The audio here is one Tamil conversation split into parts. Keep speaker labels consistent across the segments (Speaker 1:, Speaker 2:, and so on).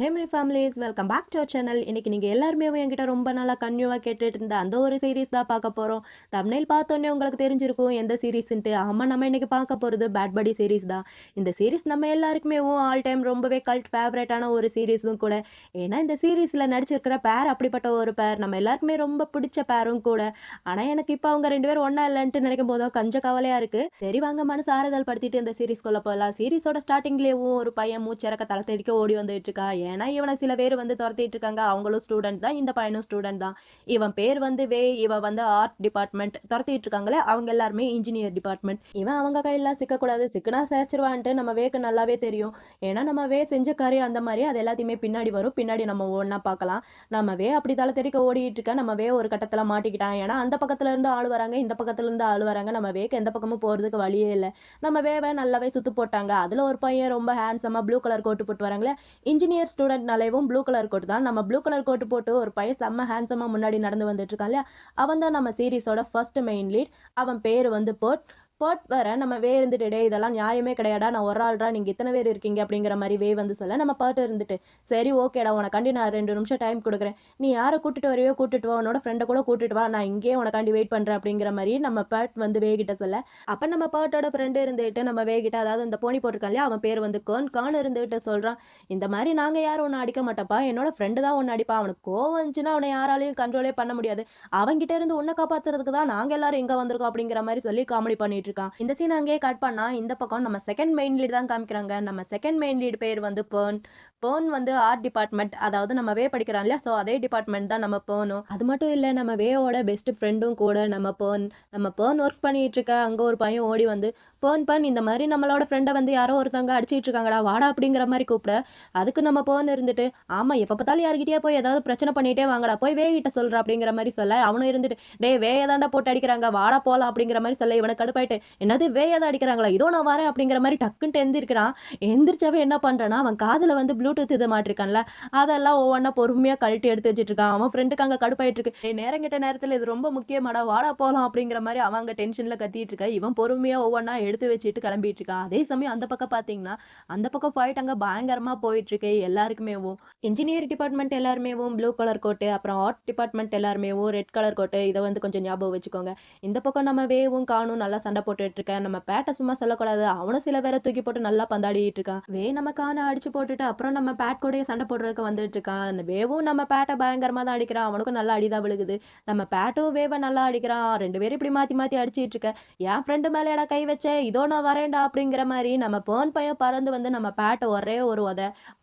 Speaker 1: Hey my families welcome back to our channel. இன்னைக்கு நீங்கள் எல்லாருமே என்கிட்ட ரொம்ப நாளாக கன்யூவாக கேட்டுட்டு இருந்த அந்த ஒரு சீரிஸ் தான் பார்க்க போகிறோம். தம்ப்நெயில் பார்த்தோன்னே உங்களுக்கு தெரிஞ்சிருக்கும் எந்த சீரிஸ்ன்ட்டு. ஆமாம், நம்ம இன்னைக்கு பார்க்க போகிறது பேட் படி சீரிஸ் தான். இந்த சீரிஸ் நம்ம எல்லாருக்குமே ஆல் டைம் ரொம்பவே கல்ட் ஃபேவரட்டான ஒரு சீரிஸும் கூட. ஏன்னா இந்த சீரிஸில் நடிச்சிருக்கிற பேர் அப்படிப்பட்ட ஒரு பேர், நம்ம எல்லாருக்குமே ரொம்ப பிடிச்ச பேரும் கூட. ஆனால் எனக்கு இப்போ அவங்க ரெண்டு பேரும் ஒன்றா இல்லைன்ட்டு நினைக்கும் போதும் கொஞ்சம் கவலையாக இருக்குது. சரி வாங்க மனசு ஆறுதல் படுத்திட்டு இந்த சீரிஸ்குள்ளே போகலாம். சீரிஸோட ஸ்டார்டிங்லேயும் ஒரு பையன் மூச்சிறக்க தலை தெறிக்க ஓடி வந்துட்டு இருக்கா. ஏன்னா இவனை சில பேர் வந்து துரத்திட்டு இருக்காங்க. அவங்களும் ஸ்டூடெண்ட் தான், இந்த பையனும் ஸ்டூடெண்ட் தான். இவன் பேர் வந்து இவன் வந்து ஆர்ட் டிபார்ட்மெண்ட். துரத்திட்டு இருக்காங்களே அவங்க எல்லாருமே இன்ஜினியர் டிபார்ட்மெண்ட். இவன் அவங்க கையெல்லாம் சிக்கக்கூடாது, சிக்கனா சேர்ச்சிருவான்ட்டு நம்ம வேக்கு நல்லாவே தெரியும். ஏன்னா நம்ம செஞ்ச காரியம் அந்த மாதிரி அது எல்லாத்தையுமே பின்னாடி வரும். பின்னாடி நம்ம ஒன்றா பார்க்கலாம். நம்ம அப்படி தலை தெறிக்க ஓடிட்டு இருக்க. நம்ம ஒரு கட்டத்தில் மாட்டிக்கிட்டான். ஏன்னா அந்த பக்கத்துல இருந்து ஆள் வராங்க, இந்த பக்கத்துல இருந்து ஆள் வராங்க. நம்ம எந்த பக்கமும் போறதுக்கு வழியே இல்லை. நம்ம நல்லாவே சுத்து போட்டாங்க. அதுல ஒரு பையன் ரொம்ப ஹேண்ட்ஸமா ப்ளூ கலர் கோட்டு போட்டு வராங்களே, இன்ஜினியர் ஸ்டூடெண்ட்னாலேவும் ப்ளூ கலர் கோட் தான். நம்ம ப்ளூ கலர் கோட் போட்டு ஒரு பையன் செம்ம ஹேண்ட்ஸமா முன்னாடி நடந்து வந்துட்டு இருக்கான் இல்லையா, அவன் தான் நம்ம சீரிஸோட ஃபர்ஸ்ட் மெயின் லீட். அவன் பேர் வந்து போட். போட் வேற நம்ம இருந்துட்டு, டே இதெல்லாம் நியாயமே கிடையாடா, நான் ஒரு ஆள்ரா, நீங்க இத்தனை பேர் இருக்கீங்க அப்படிங்கிற மாதிரி வந்து சொல்ல, நம்ம பாட்டு இருந்துட்டு சரி ஓகேடா, உனக்காண்டி நான் 2 நிமிஷம் டைம் கொடுக்குறேன், நீ யாரை கூட்டிட்டு வரையோ கூட்டிட்டு வா, உன்னோட ஃப்ரெண்டை கூட கூட்டிட்டு வா, நான் இங்கேயே உனக்காண்டி வெயிட் பண்றேன் அப்படிங்கிற மாதிரி நம்ம பாட் வந்து கிட்ட சொல்ல, அப்ப நம்ம பாட்டோட ஃப்ரெண்டு இருந்துட்டு நம்ம கிட்ட, அதாவது இந்த போனி போட்டிருக்கான் இல்லையா, அவன் பேர் வந்து கான் இருந்துட்டு சொல்றான், இந்த மாதிரி நாங்க யாரும் ஒன்று அடிக்க மாட்டப்பா, என்னோட ஃப்ரெண்டு தான் ஒன்று அடிப்பா, அவனுக்கு கோவம் வந்துச்சுன்னா அவனை யாராலையும் கண்ட்ரோலே பண்ண முடியாது, அவன்கிட்ட இருந்து உன்னை காப்பாத்துறதுக்கு தான் நாங்க எல்லாரும் இங்க வந்திருக்கோம் அப்படிங்கிற மாதிரி சொல்லி காமெடி பண்ணிட்டு இருக்கான். இந்த சீன் அங்கேயே கட் பண்ணா இந்த பக்கம் நம்ம செகண்ட் மெயின் லீட் தான் காமிக்கிறாங்க. நம்ம செகண்ட் மெயின் லீட் பேர் வந்து பேர்ன் வந்து ஆர்ட் டிபார்ட்மெண்ட், அதாவது நம்ம படிக்கிறான் இல்லையா, ஸோ அதே டிபார்ட்மெண்ட் தான் நம்ம பேர்னும். அது மட்டும் இல்லை, நம்ம ஓட பெஸ்ட் ஃப்ரெண்டும் கூட நம்ம பேர்ன் ஒர்க் பண்ணிட்டு இருக்க. அங்கே ஒரு பையன் ஓடி வந்து பேர்ன் இந்த மாதிரி நம்மளோட ஃப்ரெண்டை வந்து யாரோ ஒருத்தவங்க அடிச்சிட்டு இருக்காங்கடா, வாடா அப்படிங்கிற மாதிரி கூப்பிட, அதுக்கு நம்ம பேர்ன் இருந்துட்டு, ஆமா எப்போ பார்த்தாலும் யார்கிட்டயே போய் ஏதாவது பிரச்சனை பண்ணிட்டே வாங்கடா, போய் கிட்ட சொல்ற அப்படிங்கிற மாதிரி சொல்ல, அவனும் இருந்துட்டு டே ஏதாண்டா போட்டு அடிக்கிறாங்க, வாடா போலாம் அப்படிங்கிற மாதிரி சொல்ல, இவனை கடுப்பாயிட்டு என்னது ஏதாவது அடிக்கிறாங்களா, இதோ நான் வரேன் அப்படிங்கிற மாதிரி டக்குன்ட்டு எந்திரிக்கிறான். எந்திரிச்சாவே என்ன பண்றான்னா, அவன் காதுல வந்து ப்ளூடூத் இது மாட்டிருக்கான்ல, அதெல்லாம் ஒவ்வொன்றா பொறுமையா கழட்டி எடுத்து வச்சுட்டு இருக்கான். அவன் ஃப்ரெண்டுக்கு அங்கே கடுப்பாயிட்டு இருக்கு, நேரம் கிட்ட நேரத்தில் இது ரொம்ப முக்கியமாடா, வாடா போலாம் அப்படிங்கிற மாதிரி அவங்க டென்ஷன்ல கத்திட்டு இருக்கா. இவன் பொறுமையா ஒவ்வொன்றா எடுத்து வச்சுட்டு கிளம்பிட்டு இருக்கான். அதே சமயம் அந்த பக்கம் பாத்தீங்கன்னா, அந்த பக்கம் ஃபைட் அங்க பயங்கரமா போயிட்டு இருக்கு. எல்லாருக்குமே இன்ஜினியர் டிபார்ட்மெண்ட் எல்லாருமே ப்ளூ கலர் கோட்டு, அப்புறம் ஆர்ட் டிபார்ட்மெண்ட் எல்லாருமே ரெட் கலர் கோட்டு. இதை வந்து கொஞ்சம் ஞாபகம் வச்சுக்கோங்க. இந்த பக்கம் நம்ம காணும் நல்லா சண்டை போட்டுட்டு இருக்கேன். நம்ம பேட்டை சும்மா சொல்லக்கூடாது, அவனும் சில பேரை தூக்கி போட்டு நல்லா பந்தாடிட்டு இருக்கான். நம்ம கானை அடிச்சு போட்டுட்டு அப்புறம் நம்ம பேட் கூட சண்டை போடுறதுக்கு வந்துட்டு இருக்கான். நம்ம பேட்டை பயங்கரமா தான் அடிக்கிறான். அவனுக்கும் நல்லா அடிதான் விழுகுது. நம்ம பேட்டும் நல்லா அடிக்கிறான். ரெண்டு பேரும் இப்படி மாத்தி மாத்தி அடிச்சிட்டு இருக்க. என் ஃப்ரெண்டு மேலேடா கை வச்ச, இதோ நான் வரேன்டா அப்படிங்கிற மாதிரி நம்ம பையன் பறந்து வந்து நம்ம பேட்டை ஒரே ஒரு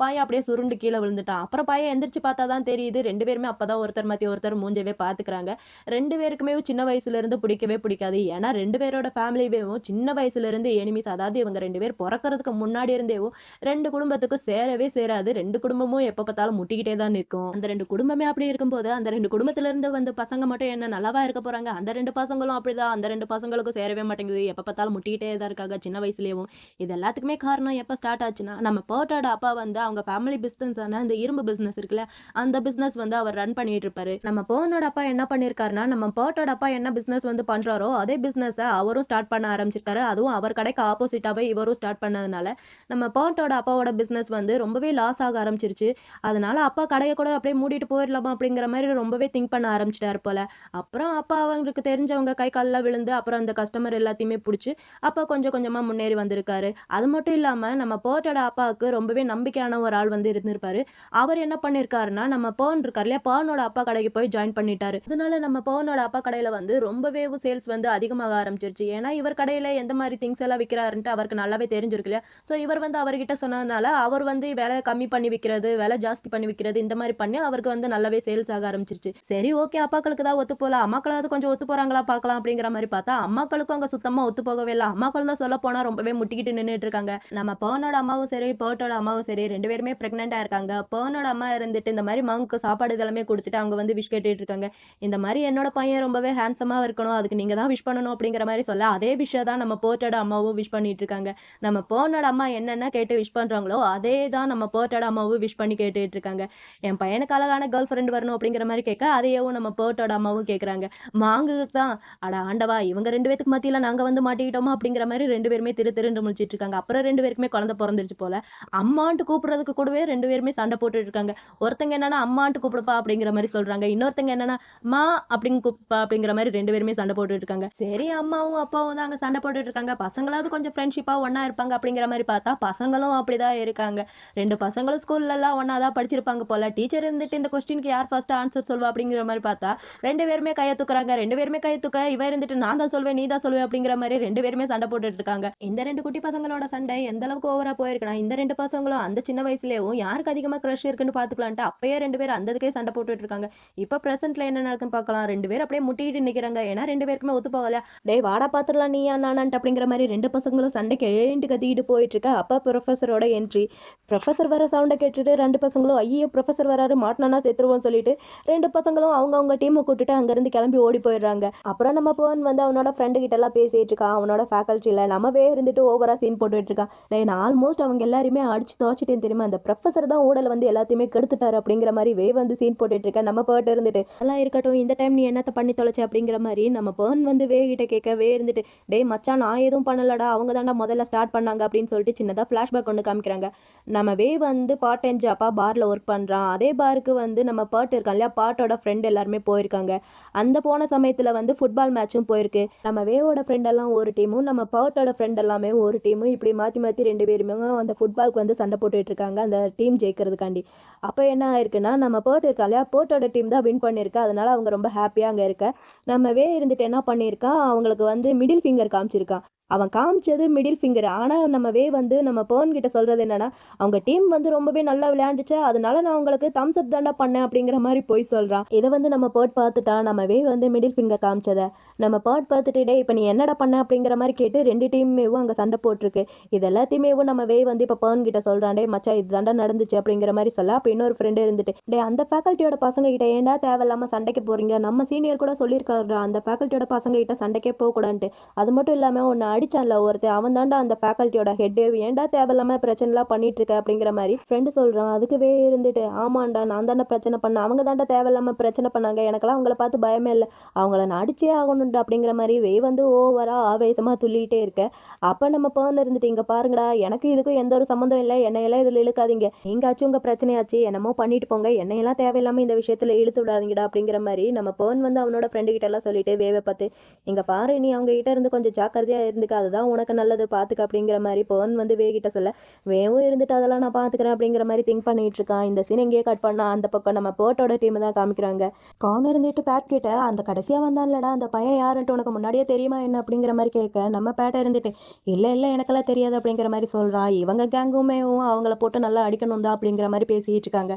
Speaker 1: பையன் அப்படியே சுருண்டு கீழே விழுந்துட்டான். அப்புறம் பையன் எந்திரிச்சு பார்த்தா தான் தெரியுது, ரெண்டு பேருமே அப்பதான் ஒருத்தர் மாத்தி ஒருத்தர் மூஞ்சவே பாத்துக்கிறாங்க. ரெண்டு பேருக்குமே சின்ன வயசுல இருந்து பிடிக்கவே பிடிக்காது. ஏன்னா ரெண்டு பேரோட ஃபேமிலியும் சின்ன வயசுல இருந்து எனிமிஸ். அதாவது இவங்க ரெண்டு பேர் பிறக்கிறதுக்கு முன்னாடி இருந்தேவும் ரெண்டு குடும்பத்துக்கும் சேரவே சேராது. ரெண்டு குடும்பமும் எப்ப பார்த்தாலும் முட்டிக்கிட்டே தான் நிற்கும். அந்த ரெண்டு குடும்பமே அப்படி இருக்கும்போது அந்த ரெண்டு குடும்பத்துல இருந்து வந்து பசங்க மட்டும் என்ன நல்லாவா இருக்க போறாங்க, அந்த ரெண்டு பசங்களும் அப்படிதான். அந்த ரெண்டு பசங்களுக்கும் சேரவே மாட்டேங்குது. எப்ப பார்த்தாலும் முட்டிக்கிட்டே தான் இருக்காங்க சின்ன வயசுலயும். இது எல்லாத்துக்குமே காரணம் எப்ப ஸ்டார்ட் ஆச்சுன்னா, நம்ம போட்டோட அப்பா வந்து அவங்க ஃபேமிலி பிசினஸ் ஆன அந்த இரும்பு பிசினஸ் இருக்குல்ல, அந்த பிசினஸ் வந்து அவர் ரன் பண்ணிட்டு இருப்பாரு. நம்ம போனோட அப்பா என்ன பண்ணிருக்காருன்னா, நம்ம போட்டோட அப்பா என்ன பிசினஸ் வந்து பண்றாரோ அதே பிசினஸ் அவரும் ஸ்டார்ட் பண்ண ஆரம்பிச்சிருக்காரு. அதுவும் அவர் கடைக்கு ஆப்போசிட்டாவே இவரும் ஸ்டார்ட் பண்ணதுனால நம்ம போட்டோட அப்பாவோட பிசினஸ் வந்து ரொம்பவே லாஸ் ஆக ஆரம்பிச்சிருச்சு. அதனால அப்பா கடையை கூட அப்படியே மூடிட்டு போயிடலாமா அப்படிங்கிற மாதிரி ரொம்பவே திங்க் பண்ண ஆரம்பிச்சிட்டாரு போல. அப்புறம் அப்பா அவங்களுக்கு தெரிஞ்சவங்க கை காலில் விழுந்து அப்புறம் அந்த கஸ்டமர் எல்லாத்தையுமே பிடிச்சி அப்பா கொஞ்சம் கொஞ்சமா முன்னேறி வந்திருக்காரு. அது மட்டும் இல்லாம நம்ம போட்டோட அப்பாவுக்கு ரொம்பவே நம்பிக்கையான ஒரு ஆள் வந்து இருந்திருப்பாரு. அவர் என்ன பண்ணிருக்காருன்னா, நம்ம பேர்ன் இருக்காரு இல்லையா, பேர்னோட அப்பா கடைக்கு போய் ஜாயின் பண்ணிட்டாரு. அதனால நம்ம பேர்னோட அப்பா கடையில வந்து ரொம்பவே சேல்ஸ் வந்து அதிகமாக ஆரம்பிச்சிருச்சு. ஏன்னா இவர் கடையில எந்த மாதிரி திங்ஸ் எல்லாம் விற்கிறாருன்ட்டு அவருக்கு நல்லாவே தெரிஞ்சிருக்கு இல்லையா. ஸோ இவர் வந்து அவர்கிட்ட சொன்னதுனால அவர் வந்து விலை கம்மி பண்ணி விற்கிறது, விலை ஜாஸ்தி பண்ணி விற்கிறது, இந்த மாதிரி பண்ணி அவருக்கு வந்து நல்லாவே சேல்ஸ் ஆக ஆரம்பிச்சிருச்சு. சரி ஓகே, அப்பாக்களுக்கு தான் ஒத்து போல, அம்மாக்களாவது கொஞ்சம் ஒத்து போறாங்களா பார்க்கலாம் அப்படிங்கிற மாதிரி பார்த்தா அம்மாக்களுக்கும் அங்க சுத்தமா ஒத்து போகவே இல்லை. அம்மாக்கள் தான் சொல்ல போனா ரொம்பவே முட்டிக்கிட்டு நின்றுட்டு இருக்காங்க. நம்ம பேர்னோட அம்மாவும் சரி பேர்ட்டோட அம்மாவும் சரி ரெண்டு பேருமே பிரெக்னெண்டா இருக்காங்க. பேர்னோட அம்மா இருந்துட்டு இந்த மாதிரி மங்குக்கு சாப்பாடு இதெல்லாமே கொடுத்துட்டு அவங்க வந்து விஷ் கேட்டுட்டு இருக்காங்க. இந்த மாதிரி என்னோட பையன் ரொம்பவே ஹேண்ட்ஸமா இருக்கணும், அதுக்கு நீங்க தான் விஷ் பண்ணணும் அப்படிங்கிற மாதிரி சொல்ல, அதே விஷயம் தான் நம்ம போர்ட்டோட அம்மாவும் விஷ் பண்ணிட்டு இருக்காங்க. நம்ம பேர்னோட அம்மா என்னென்ன கேட்டு விஷ் பண்றாங்களோ அதே தான் நம்ம பேர்ட்டோட அம்மாவும் விஷ் பண்ணி கேட்டுட்டு இருக்காங்க. என் பையனுக்கு அழகான கேர்ள் ஃப்ரெண்ட் வரணும் அப்படிங்கிற மாரி கேட்க, அதையவும் நம்ம பேர்ட்டோட அம்மாவும் கேட்குறாங்க. மாங்குக்கு தான், அட ஆண்டவா! இவங்க 2 பேத்துக்கு மத்தியில நாங்க வந்து மாட்டிக்கிட்டோமா அப்படிங்கிற மாரி 2 பேருமே திரு திருன்னு முழிச்சிட்டு இருக்காங்க. அப்புறம் 2 பேருக்குமே குழந்தை பொறந்துருச்சு போல. அம்மான்ட்டு கூப்பிடுறதுக்கு கூடவே 2 பேருமே சண்டை போட்டுட்டு இருக்காங்க. ஒருத்தங்க என்னன்னா அம்மான்ட்டு கூப்பிடுப்பா அப்படிங்கிற மாரி சொல்றாங்க. இன்னொருத்தங்க என்னன்னா மா அப்படின்னு கூப்பிடுப்பா அப்படிங்கிற மாரி 2 பேருமே சண்டை போட்டுட்டு இருக்காங்க. சரி அம்மாவும் அப்பாவும் தான் அங்க சண்டை போட்டுட்டு இருக்காங்க. பசங்களாவது கொஞ்சம் ஃப்ரெண்ட்ஷிப்பா ஒண்ணா இருப்பாங்க அப்படிங்கிற மாரி பார்த்தா, பசங்களும் அப்படிதான் இருக்காங்க. 2 பசங்களும் ஸ்கூல்லலாம் ஒண்ணா தான் படிச்சிருப்பாங்க போல. டீச்சர் இருந்துட்டு இந்த கொஸ்டினுக்கு யார் ஃபர்ஸ்ட் ஆன்சர் சொல்வா அப்படிங்கிற மாரி பார்த்தா, 2 பேருமே கைய தூக்குறாங்க. 2 பேருமே கைய தூக்க, இவ இருந்துட்டு நான் தான் சொல்வேன், நீ தான் சொல்லுவ அப்படிங்கிற மாரி 2 பேருமே சண்டை போட்டுட்டு இருக்காங்க. இந்த 2 குட்டி பசங்களோட சண்டை எந்த அளவுக்கு ஓவரா போயிருக்குன்னா, இந்த 2 பசங்களும் அந்த சின்ன வயசுலயும் யாருக்கு அதிகமா கிரஷ் இருக்குன்னு பார்த்துக்கலான்ட்டு அப்பயே 2 பேரும் அந்த இதுக்கே சண்டை போட்டுட்டு இருக்காங்க. இப்ப பிரசன்ட்ல என்ன நடக்குதுன்னு பார்க்கலாம். 2 பேரும் அப்படியே முட்டிக்கிட்டு நிக்கிறாங்க. ஏன்னா 2 பேருக்குமே ஒத்து போகலையா? டேய் வாடா பாத்துரலாம் நீயா நானான்ட்டு அப்படிங்கிற மாரி 2 பசங்களும் சண்டைக்கு ஏன்ட்டு கத்திக்கிட்டு போயிட்டு இருக்க. அப்ப புரொஃபஸரோட என்ட்ரி. புரொஃபசர் வர சவுண்ட கேட்டுட்டு 2 பசங்களும் ஐயோ! புரொஃபசர் வராரு மாட்டுனானா செத்துருவோம்னு சொல்லிட்டு 2 பசங்களும் அவங்கவங்க டீம கூட்டிட்டு அங்கருந்து கிளம்பி ஓடி போயிடுறாங்க. அப்புறம் நம்ம பவன் வந்து அவனோட ஃப்ரெண்டு கிட்டலாம் பேசிட்டு இருக்கான். அவனோட ஃபேக்கல்டில நம்மவே இருந்துட்டு ஓவரா சீன் போட்டுட்டு இருக்கான். டேய் நான் ஆல்மோஸ்ட் அவங்க எல்லாரையுமே அடிச்சு துவைச்சுட்டேன் தெரியுமா? அந்த புரொஃபசர் தான் ஊடல வந்து எல்லாத்தையுமே கெடுத்துட்டாரு அப்படிங்கிற மாரி வந்து சீன் போட்டுட்டு இருக்க. நம்ம பவன் இருந்துட்டு அதெல்லாம் இருக்கட்டும் இந்த டைம் நீ என்னத்த பண்ணி தொலைச்ச அப்படிங்கிற மாரி நம்ம பவன் வந்து கிட்ட கேட்க இருந்துட்டு டேய் மச்சான் நான் எதுவும் பண்ணலடா அவங்க தான்டா முதல்ல ஸ்டார்ட் பண்ணாங்க அப்படின்னு சொல்லிட்டு சின்னதா ஃபிளாஷ்பேக் ஒன்று காமிக்கிறாங்க. நம்ம வந்து பார்ட் டைம் ஜாப்பா பார்ல ஒர்க் பண்றான். அதே பாருக்கு வந்து நம்ம பாட் இருக்கான் இல்லையா பாட்டோட ஃப்ரெண்ட் எல்லாருமே போயிருக்காங்க. அந்த போன சமயத்துல வந்து ஃபுட்பால் மேட்சும் போயிருக்கு. நம்ம வேவோட ஃப்ரெண்ட் எல்லாம் ஒரு டீமும் நம்ம பாட்டோட ஃப்ரெண்ட் எல்லாமே ஒரு டீமும் இப்படி மாத்தி மாத்தி 2 பேருமே அந்த ஃபுட்பாலுக்கு வந்து சண்டை போட்டுட்டு இருக்காங்க அந்த டீம் ஜெயிக்கிறதுக்காண்டி. அப்ப என்ன ஆயிருக்குன்னா நம்ம பேர்ட் இருக்கா இல்லையா பேர்ட்டோட டீம் தான் வின் பண்ணிருக்கு. அதனால அவங்க ரொம்ப ஹாப்பியா அங்க இருக்க. நம்ம இருந்துட்டு என்ன பண்ணியிருக்கான் அவங்களுக்கு வந்து மிடில் ஃபிங்கர் காமிச்சிருக்கான். அவன் காமிச்சது மிடில் ஃபிங்கர். ஆனா நம்ம வந்து நம்ம பேர்ன் கிட்ட சொல்றது என்னன்னா அவங்க டீம் வந்து ரொம்பவே நல்லா விளையாண்டுச்சு அதனால நான் உங்களுக்கு தம்ஸ் அப் தாண்டா பண்ணேன் அப்படிங்கிற மாதிரி போய் சொல்றான். இதை வந்து நம்ம பேர்ட் பார்த்துட்டா நம்ம வந்து மிடில் ஃபிங்கர் காமிச்சத நம்ம பேர்ட் பார்த்துட்டு டே இப்போ நீ என்னடா பண்ண அப்படிங்கிற மாதிரி கேட்டு 2 டீம்மேவும் அங்கே சண்டை போட்டிருக்கு. இது எல்லாத்தையுமேவும் நம்ம வந்து இப்போ பேர்ன் கிட்ட சொல்றான் டே மச்சா இது தாண்டா நடந்துச்சு அப்படிங்கிற மாதிரி சொல்ல. அப்போ இன்னொரு ஃப்ரெண்டு இருந்துட்டு டே அந்த ஃபேக்கல்ட்டியோட பசங்க கிட்ட ஏன்டா தேவையில்லாம சண்டைக்கு போறீங்க நம்ம சீனியர் கூட சொல்லியிருக்காரு அந்த ஃபேக்கல்ட்டியோட பசங்க கிட்ட சண்டைக்கே போகக்கூடாதுன்ட்டு. அது மட்டும் இல்லாம ஒன்னு அடிச்சான்ல ஒருத்தன் அவன் தாண்டா அந்த ஃபேக்கல்ட்டியோட ஹெட் ஏன்டா தேவையில்லாம பிரச்சனைலாம் பண்ணிட்டு இருக்க அப்படிங்கிற மாதிரி ஃப்ரெண்டு சொல்றான். அதுக்கு இருந்துட்டு ஆமாண்டா நான் தாண்டா பிரச்சனை பண்ணேன் அவங்க தாண்டா தேவையில்லாம பிரச்சனை பண்ணாங்க எனக்கெல்லாம் அவங்கள பார்த்து பயமே இல்லை அவங்கள நான் அடிச்சே ஆகணும்டா அப்படிங்கிற மாதிரி வந்து ஓவரா ஆவேசமா துள்ளிட்டே இருக்க. அப்ப நம்ம பேர்ன் இருந்துட்டு இங்க பாருங்கடா எனக்கு இதுக்கும் எந்த ஒரு சம்மந்தம் இல்லை என்னையெல்லாம் இதுல இழுக்காதீங்க நீங்காச்சும் உங்க பிரச்சனையாச்சு என்னமோ பண்ணிட்டு போங்க என்னையெல்லாம் தேவையில்லாம இந்த விஷயத்துல இழுத்து விடாதீங்கடா அப்படிங்கிற மாதிரி நம்ம பேர்ன் வந்து அவனோட ஃப்ரெண்டு கிட்ட எல்லாம் சொல்லிட்டு வேவை பார்த்து இங்க பாரு நீ அவங்க கிட்ட இருந்து கொஞ்சம் ஜாக்கிரதையா இருந்துக்க அதுதான் உனக்கு நல்லது பாத்துக்க அப்படிங்கிற மாதிரி பேர்ன் வந்து கிட்ட சொல்ல வேவும் இருந்துட்டு அதெல்லாம் நான் பாத்துக்கிறேன் அப்படிங்கிற மாதிரி திங்க் பண்ணிட்டு இருக்கான். இந்த சீன் எங்கேயே கட் பண்ணா அந்த பக்கம் நம்ம பேர்ட்டோட டீம் தான் காமிக்கிறாங்க. கார்னர் இருந்துட்டு பேட் கிட்ட அந்த கடைசியா வந்தான்லடா அந்த பையன் யாருன்ட்டு உனக்கு முன்னாடியே தெரியுமா என்ன அப்படிங்கிற மாதிரி கேட்க நம்ம பேட்டை இருந்துட்டு இல்ல எனக்கெல்லாம் தெரியாது அப்படிங்கிற மாதிரி சொல்றான். இவங்க கேங்குமே அவங்கள போட்டு நல்லா அடிக்கணும் தான் அப்படிங்கிற மாதிரி பேசிட்டு இருக்காங்க.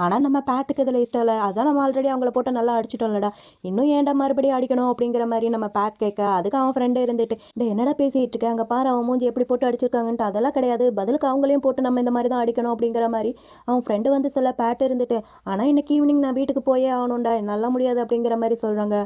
Speaker 1: ஆனா நம்ம பேட்டுக்கு இதுல இஷ்டம் இல்லை அதான் நம்ம ஆல்ரெடி அவங்கள போட்டு நல்லா அடிச்சிட்டோம்லடா இன்னும் ஏன்டா மறுபடியும் அடிக்கணும் அப்படிங்கிற மாதிரி நம்ம பேட் கேட்க அதுக்கு அவன் ஃப்ரெண்டு இருந்துட்டு என்னடா பேசிட்டு இருக்க அங்க பாரு அவன் மூஞ்சி எப்படி போட்டு அடிச்சிருக்காங்கன்ட்டு அதெல்லாம் கிடையாது பதிலுக்கு அவங்களையும் போட்டு நம்ம இந்த மாதிரி தான் அடிக்கணும் அப்படிங்கிற மாதிரி அவன் ஃப்ரெண்டு வந்து சொல்ல பேட் இருந்துட்டு ஆனா இன்னைக்கு ஈவினிங் நான் வீட்டுக்கு போயே ஆகணும்டா என்னால முடியாது அப்படிங்கிற மாதிரி சொல்றாங்க.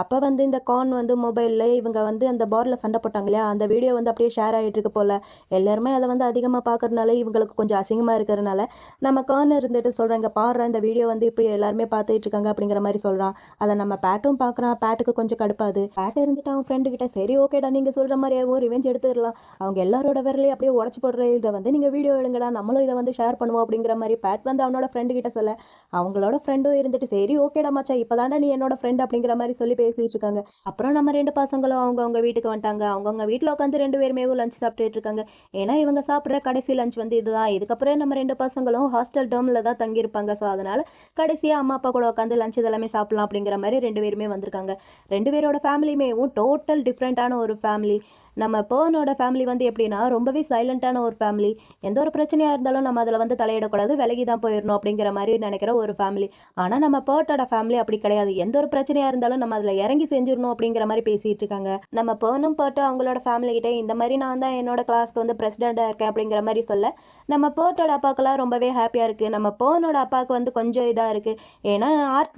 Speaker 1: அப்ப வந்து இந்த கான் வந்து மொபைல்ல இவங்க வந்து அந்த பார்ல சண்டை போட்டாங்க இல்லையா அந்த வீடியோ வந்து அப்படியே ஷேர் ஆகிட்டு இருக்கு போல. எல்லாருமே அதை வந்து அதிகமா பாக்குறதுனால இவங்களுக்கு கொஞ்சம் அசிங்கமா இருக்கிறதுனால நம்ம கான் இருந்துட்டு சொல்றாங்க பாடுற இந்த வீடியோ வந்து இப்படி எல்லாருமே பார்த்துட்டு இருக்காங்க அப்படிங்கிற மாதிரி சொல்றான். அதை நம்ம பேட்டும் பாக்குறான். பேட்டுக்கு கொஞ்சம் கடுப்பாது. பேட் இருந்துட்டு அவன் ஃப்ரெண்டு கிட்ட சரி ஓகேடா நீங்க சொல்ற மாதிரி ரிவெஞ்ச் எடுத்துடலாம் அவங்க எல்லாரோட விரலையும் அப்படியே உடச்சு போடுற இதை வந்து நீங்க வீடியோ எடுங்கடா நம்மளும் இதை வந்து ஷேர் பண்ணுவோம் அப்படிங்கிற மாதிரி பேட் வந்து அவனோட ஃப்ரெண்டு கிட்ட சொல்ல அவங்களோட ஃப்ரெண்டும் இருந்துட்டு சரி ஓகேடா மச்சா இப்பதாண்டா நீ என்னோட ஃப்ரெண்ட் அப்படிங்கிற மாதிரி சொல்லி பேசிட்டு இருக்காங்க. அப்புறம் நம்ம 2 பசங்களும் அவங்க வீட்டுக்கு வந்துட்டாங்க. அவங்க வீட்டுல உட்காந்து 2 பேருமே லஞ்ச் சாப்பிட்டுட்டு இருக்காங்க. ஏன்னா இவங்க சாப்பிடுற கடைசி லஞ்ச் வந்து இதுதான். இதுக்கப்புறம் நம்ம 2 பசங்களும் ஹாஸ்டல் டேர்ம்ல தான் தங்கி இருப்பாங்க. ஸோ அதனால கடைசியா அம்மா அப்பா கூட உட்காந்து லஞ்ச் இதெல்லாமே சாப்பிடலாம் அப்படிங்கிற மாதிரி 2 பேருமே வந்திருக்காங்க. 2 பேரோட ஃபேமிலியுமே டோட்டல் டிஃப்ரெண்டான ஒரு ஃபேமிலி. நம்ம பேர்னோட ஃபேமிலி வந்து எப்படின்னா ரொம்பவே சைலண்டான ஒரு ஃபேமிலி. எந்த ஒரு பிரச்சனையாக இருந்தாலும் நம்ம அதில் வந்து தலையிடக்கூடாது விலகி தான் போயிடணும் அப்படிங்கிற மாதிரி நினைக்கிற ஒரு ஃபேமிலி. ஆனால் நம்ம பேர்ட்டோட ஃபேமிலி அப்படி கிடையாது. எந்த ஒரு பிரச்சனையாக இருந்தாலும் நம்ம அதில் இறங்கி செஞ்சிடணும் அப்படிங்கிற மாதிரி பேசிகிட்டு இருக்காங்க. நம்ம பேர்னும் பேர்ட்டு அவங்களோட ஃபேமிலி கிட்டே இந்த மாதிரி நான் தான் என்னோட கிளாஸ்க்கு வந்து பிரசிடெண்ட்டாக இருக்கேன் அப்படிங்கிற மாதிரி சொல்ல நம்ம பேர்ட்டோட அப்பாக்கெல்லாம் ரொம்பவே ஹாப்பியாக இருக்குது. நம்ம பேர்னோட அப்பாவுக்கு வந்து கொஞ்சம் இதாக இருக்குது. ஏன்னா ஆர்ட்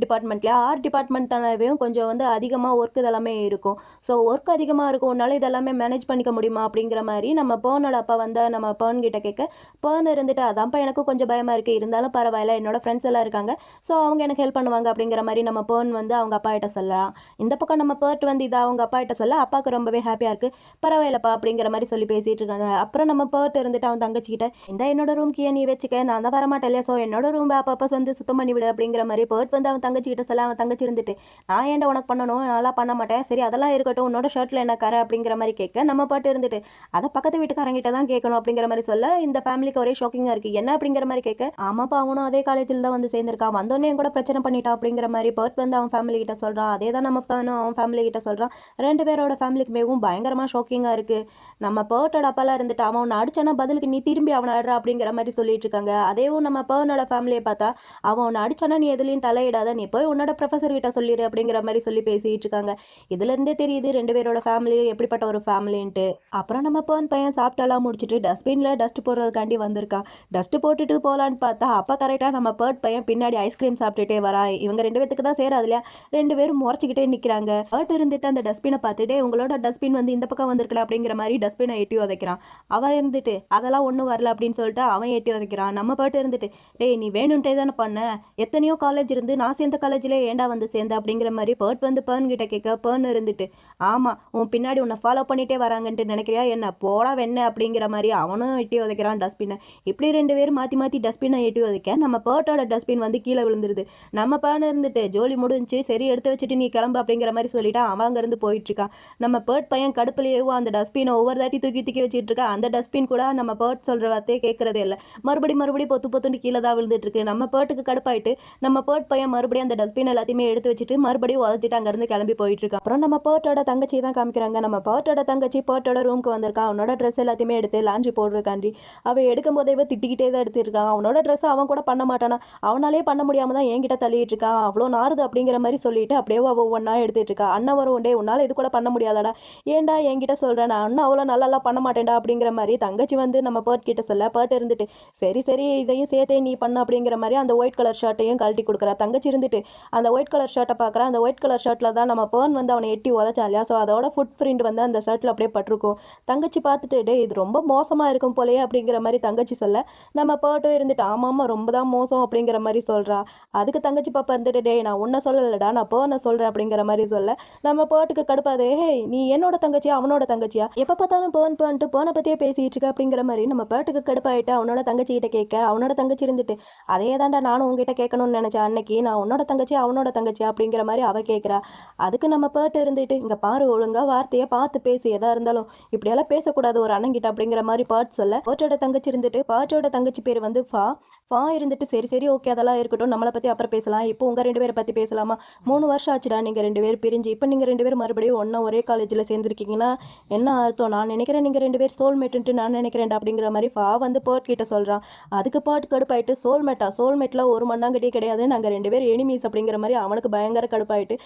Speaker 1: டிபார்ட்மெண்ட்லேயும் கொஞ்சம் வந்து அதிகமாக ஒர்க் இதெல்லாமே இருக்கும். ஸோ ஒர்க் அதிகமாக இருக்கும்னால இதெல்லாமே மேனேஜ் பண்ணிக்க முடியுமா அப்படிங்கிற மாதிரி நம்ம பேர்னோட அப்பா வந்து நம்ம பேர்ன் கிட்ட கேட்க, பேர்ன் இருந்துட்டு அதான்ப்பா எனக்கும் கொஞ்சம் பயமா இருக்கு, இருந்தாலும் பரவாயில்ல, என்னோட ஃப்ரெண்ட்ஸ் எல்லாம் இருக்காங்க, ஸோ அவங்க எனக்கு ஹெல்ப் பண்ணுவாங்க அப்படிங்கிற மாதிரி நம்ம பேர்ன் வந்து அவங்க அப்பா கிட்ட சொல்லலாம். இந்த பக்கம் நம்ம பேர்ட் வந்து இதை அவங்க அப்பா கிட்ட சொல்ல அப்பாவுக்கு ரொம்பவே ஹாப்பியா இருக்கு. பரவாயில்லப்பா அப்படிங்கிற மாதிரி சொல்லி பேசிட்டு இருக்காங்க. அப்புறம் நம்ம பேர்ட் இருந்துட்டு அவன் தங்கச்சி கிட்ட, இந்த என்னோட ரூம் கீயை நீ வச்சுக்க, நான் தான் வரமாட்டேன் இல்லையா, ஸோ என்னோட ரூம் அப்பப்போ வந்து சுத்தம் பண்ணி விடு அப்படிங்கிற மாதிரி பேர்ட் வந்து அவன் தங்கச்சி கிட்ட சொல்ல, அவன் தங்கச்சி இருந்துட்டு, நான் ஏன்டா உனக்கு பண்ணணும், நல்லா பண்ண மாட்டேன், சரி அதெல்லாம் இருக்கட்டும், உன்னோட ஷர்ட்ல என்ன கரை அப்படிங்கிற மாதிரி கேட்க, நம்ம பாட்டு இருந்துட்டு அதை பக்கத்து வீட்டுக்காரங்கிட்ட தான் கேட்கணும் அப்படிங்கிற மாதிரி சொல்ல, இந்த ஃபேமிலிக்கு ஒரே ஷாக்கிங்கா இருக்கு, என்ன அப்படிங்கிற மாதிரி கேட்க, ஆமாப்பா அவனும் அதே காலேஜில் தான் வந்து சேர்ந்திருக்கான், வந்தோடனே என் கூட பிரச்சனை பண்ணிட்டான் அப்படிங்கிற மாதிரி பர்த் வந்து அவன் ஃபேமிலி கிட்ட சொல்றான். அதே தான் நம்ம பனும் அவன் ஃபேமிலி கிட்ட சொல்றான். ரெண்டு பேரோட ஃபேமிலிக்குமேவும் பயங்கரமா ஷாக்கிங்கா இருக்கு. நம்ம பர்ட்டோட அப்பாலாம் இருந்துட்டு அவன் உன்னை அடிச்சானா பதிலுக்கு நீ திரும்பி அவனை ஆடுற அப்படிங்கிற மாதிரி சொல்லிட்டு இருக்காங்க. அதேவும் நம்ம பர்னோட ஃபேமிலியை பார்த்தா, அவன் உன்னை அடிச்சானா நீ எதுலையும் தலையிடாத, நீ போய் உன்னோட ப்ரொஃபஸர் கிட்ட சொல்லிடு அப்படிங்கிற மாதிரி சொல்லி பேசிட்டு இருக்காங்க. இதுல இருந்தே தெரியுது ரெண்டு பேரோட ஃபேமிலியும் எப்படிப்பட்ட ஒரு ஃபேமிலின்ட்டு. அப்புறம் நம்ம பேர்ன் பையன் சாப்பிட்டெல்லாம் முடிச்சுட்டு டஸ்ட்பின்ல டஸ்ட் போடுறதுக்காண்டி வந்திருக்கான். டஸ்ட் போட்டுட்டு போகலான்னு பார்த்தா அப்போ கரெக்டாக நம்ம பேர்ட் பையன் பின்னாடி ஐஸ்கிரீம் சாப்பிட்டுட்டே வரா. இவங்க ரெண்டு பேத்துக்கு தான் சேராது இல்லையா, ரெண்டு பேரும் முறைச்சிக்கிட்டே நிற்கிறாங்க. பேர்ட் இருந்துட்டு அந்த டஸ்ட்பினை பார்த்துட்டு, உங்களோட டஸ்ட்பின் வந்து இந்த பக்கம் வந்திருக்கல அப்படிங்கிற மாதிரி டஸ்ட்பினை எட்டி உதைக்கிறான். அவன் இருந்துட்டு அதெல்லாம் ஒன்றும் வரல அப்படின்னு சொல்லிட்டு அவன் எட்டி உதைக்கிறான். நம்ம பேர்ட் இருந்துட்டு, டேய் நீ வேணும்ட்டே தானே பண்ண, எத்தனையோ காலேஜ் இருந்து நான் சேர்ந்த காலேஜ்லேயே ஏண்டா வந்து சேர்ந்த அப்படிங்கிற மாதிரி பேர்ட் வந்து பேர்ன் கிட்ட கேட்க, பேர்ன் இருந்துட்டு, ஆமாம் உன் பின்னாடி உன்னை ஃபாலோ பண்ணிட்டே வராங்கன்ட்டு நினைக்கிறியா என்ன, போடா வெண்ண அப்படிங்கிற மாதிரி அவனும் எட்டி உதைக்கிறான் டஸ்ட்பினை. இப்படி ரெண்டு பேரும் மாற்றி மாற்றி டஸ்ட்பினை எட்டி உதைக்க நம்ம பேர்ட்டோட டஸ்ட்பின் வந்து கீழே விழுந்துருது. நம்ம பேர்ன் இருந்துட்டு ஜோலி முடிஞ்சு சரி எடுத்து வச்சுட்டு நீ கிளம்பு அப்படிங்கிற மாதிரி சொல்லிட்டு அவன் அங்கேருந்து போயிட்டு இருக்கான். நம்ம பேர்ட் பையன் கடுப்புலையேவும் அந்த டஸ்ட்பினை ஒவ்வொரு தாட்டி தூக்கி தூக்கி வச்சுட்டு இருக்கா. அந்த டஸ்ட்பின் கூட நம்ம பேர்ட் சொல்கிற வார்த்தையே கேட்கறதே இல்லை, மறுபடி பொத்து பொத்துன்னு கீழே தான் விழுந்துட்டு இருக்கு. நம்ம பேர்ட்டுக்கு கடுப்பாயிட்டு நம்ம பேர்ட் பையன் மறுபடியும் அந்த டஸ்ட்பின் எல்லாத்தையுமே எடுத்து வச்சுட்டு மறுபடியும் உதச்சிட்டு அங்கேருந்து கிளம்பி போயிட்டு இருக்கா. அப்புறம் நம்ம பேர்ட்டோட தங்கச்சி தான் காமிக்கிறாங்க. நம்ம பேர்ட்டோட தங்கச்சி பேர்ட்டோட ரூமுக்கு வந்திருக்கான். அவனோட ட்ரெஸ் எல்லாத்தையுமே எடுத்து லாண்ட்ரி போடுறதுக்காண்டி அவன் எடுக்கும் போதே திட்டிக்கிட்டே தான் எடுத்துருக்கான். அவனோட ட்ரெஸ் அவன் கூட பண்ண மாட்டானா, அவனாலே பண்ண முடியாம தான் என்கிட்ட தள்ளிட்டு இருக்கான், அவ்வளோ நாறுது அப்படிங்கிற மாதிரி சொல்லிட்டு அப்படியே அவள் ஒவ்வொன்றா எடுத்துட்டு இருக்கா. அண்ணன் வரும், உண்டே உன்னால் இது கூட பண்ண முடியாதாடா, ஏன்டா என்கிட்ட சொல்கிறேன், நான் அண்ணன் அவ்வளோ நல்லாலாம் பண்ண மாட்டேன்டா அப்படிங்கிற மாதிரி தங்கச்சி வந்து நம்ம பேர்ட் கிட்ட சொல்ல, பேர்ட் இருந்துட்டு சரி சரி இதையும் சேர்த்தே நீ பண்ண அப்படிங்கிற மாதிரி அந்த ஒயிட் கலர் ஷர்ட்டையும் கழட்டி கொடுக்குறா. தங்கச்சி இருந்துட்டு அந்த ஒயிட் கலர் ஷர்ட்டை பார்க்குறா. அந்த ஒயிட் கலர் ஷர்ட்டில் தான் நம்ம பேர்ன் வந்து அவனை எட்டி உதச்சா இல்லையா, ஸோ அதோட ஃபுட் பிரிண்ட் வந்து அந்த ஷர்ட்டில் அப்படியே பட்டிருக்கும். தங்கச்சி பார்த்துட்டு டே இது ரொம்ப மோசமாக இருக்கும் போலையே அப்படிங்கிற மாதிரி தங்கச்சி சொல்ல, நம்ம பேர்ட்டும் இருந்துட்டு ஆமாம்மா ரொம்ப தான் மோசம் அப்படிங்கிற மாதிரி சொல்கிறா. அதுக்கு தங்கச்சி பாப்பா இருந்துட்டு டே நான் உன்னை சொல்லலடா, நான் பேர்னை சொல்கிறேன் அப்படிங்கிற மாதிரி சொல்ல, நம்ம பேர்ட்டுக்கு கடுப்பாதே, ஹே நீ என்னோட தங்கச்சியா அவனோட தங்கச்சியா, எப்போ பார்த்தாலும் பேர்ன் பேர்ன்ட்டு பேர்னை பற்றியே பேசிகிட்டு இருக்க அப்படிங்கிற மாதிரி நம்ம பேர்ட்டுக்கு கடுப்பாயிட்டு அவனோட தங்கச்சிக்கிட்ட கேட்க, அவனோட தங்கச்சி இருந்துட்டு அதே தாண்டா நானும் உங்ககிட்ட கேட்கணும்னு நினச்சேன் அன்னைக்கு, நான் உன்னோட தங்கச்சி அவனோட தங்கச்சியா அப்படிங்கிற மாதிரி அவள் கேட்குறா. அதுக்கு நம்ம பேர்ட்டு இருந்துட்டு இங்கே பாரு ஒழுங்காக வார்த்தையை பார்த்து பேசி, எதா இருந்தாலும் இப்படியெல்லாம் பேசக்கூடாது ஒரு அண்ணங்கிட்ட அப்படிங்கிற மாதிரி பேர்ட் சொல்ல, பேர்ட்டோட தங்கச்சி இருந்துட்டு பேர்ட்டோட தங்கச்சி பேர் வந்து ஃபா இருந்துட்டு சரி சரி ஓகே அதெல்லாம் இருக்கட்டும், நம்மளை பற்றி அப்புறம் பேசலாம், இப்போ உங்கள் ரெண்டு பேரை பற்றி பேசலாமா, 3 வருஷம் ஆச்சுடா நீங்கள் ரெண்டு பேர் பிரிஞ்சு, இப்போ நீங்கள் ரெண்டு பேரும் மறுபடியும் ஒன்றா ஒரே காலேஜில் சேர்ந்துருக்கீங்கன்னா என்ன அர்த்தம், நான் நினைக்கிறேன் நீங்கள் ரெண்டு பேர் சோல்மேட்டுன்ட்டு நான் நினைக்கிறேன்டா அப்படிங்கிற மாதிரி ஃபா வந்து பேர்ட் கிட்ட சொல்கிறான். அதுக்கு பேர்ட் கடுப்பாயிட்டு சோல்மேட்டில் ஒரு மண்ணாங்கட்டியே கிடையாது, நாங்கள் ரெண்டு பேர் எனிமீஸ் அப்படிங்கிற மாதிரி அவனுக்கு பயங்கர கடுப்பாயிட்டு